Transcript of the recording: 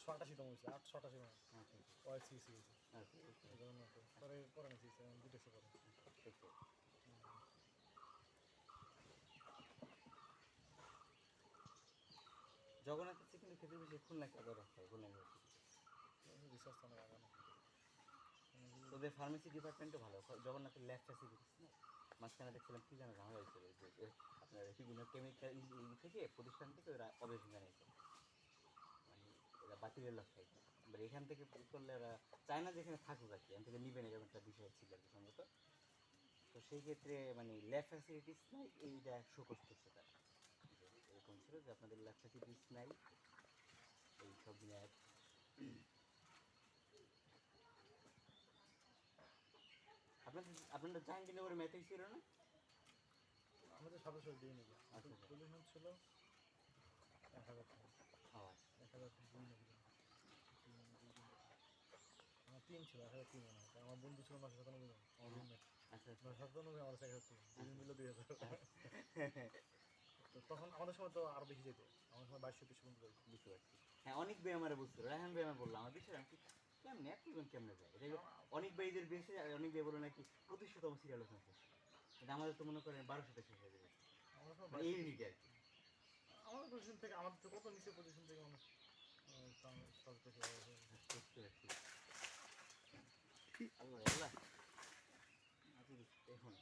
888তম হয়েছে, 888 মানে আচ্ছা ওয়াই সিসি হয়েছে আচ্ছা এই জন্য তো পরে পরে না সিসি ডিটেক্সে পরে। ঠিক আছে। জগন্নাথের থেকে কিন্তু খেতে বেশি খুলনা খাবার রাখতে হয়, খুলনা ইউনিভার্সিটি। রিসার্চ তো অনেক আগানো। ওদের ফার্মেসি ডিপার্টমেন্টও ভালো, জগন্নাথের ল্যাব ফ্যাসিলিটিস না। মাঝখানে দেখছিলাম কী যেন ঝামেলা হয়েছিল যে আপনার বিভিন্ন কেমিক্যাল থেকে প্রতিষ্ঠান থেকে ওরা অবজেকশন জানিয়েছে, মানে এরা বাতিলের লক্ষ্য একদম। এবার এখান থেকে করলে ওরা চায় না যেখানে থাকুক আর কি, এখান থেকে নিবে না, এরকম একটা বিষয় ছিল আর কি সম্ভবত। তো সেই ক্ষেত্রে মানে ল্যাব ফ্যাসিলিটিস নাই, এইটা শোকজ করছে তারা, যে এরকম ছিল যে আপনাদের ল্যাব ফ্যাসিলিটিস নাই এই সব নিয়ে। আপনাদের জাহাঙ্গীরনগরে ম্যাথিক ছিল না? আমাদের সদস্য দিয়ে নিবে আচ্ছা পজিশন ছিল 1000 টাকা, ও 1000 দুই নাকি আমার 3 ছিল, 1003 মনে হয়। আমার বন্ধু ছিল 997 জন, আমার রুমমেট আচ্ছা 997 আমার 1003, দুজন মিলে 2000। তো তখন আমাদের সময় তো আরো বেশি যেত, আমাদের সময় 2200 পর্যন্ত যেত। বুঝতে পারছি। হ্যাঁ, অনেক ভাই আমার বুঝতে পারো, রায়হান ভাই আমার বললাম আমার বিষয় কি কেমনে এতজন কেমনে যায়, এটা অনেক ভাইদের বেশি, অনেক ভাই বলো নাকি 2500তম সিরিয়াল ওখানে শেষ, কিন্তু আমাদের তো মনে করেন 1200তে শেষ হয়ে যাবে, আমাদের সময় মানে এই ইউনিটে আর কি। আমাদের পজিশন থেকে, আমাদের তো কত নিচে পজিশন থেকে মানুষ বুঝতে পারছি। আল্লাহ আল্লাহ, এখন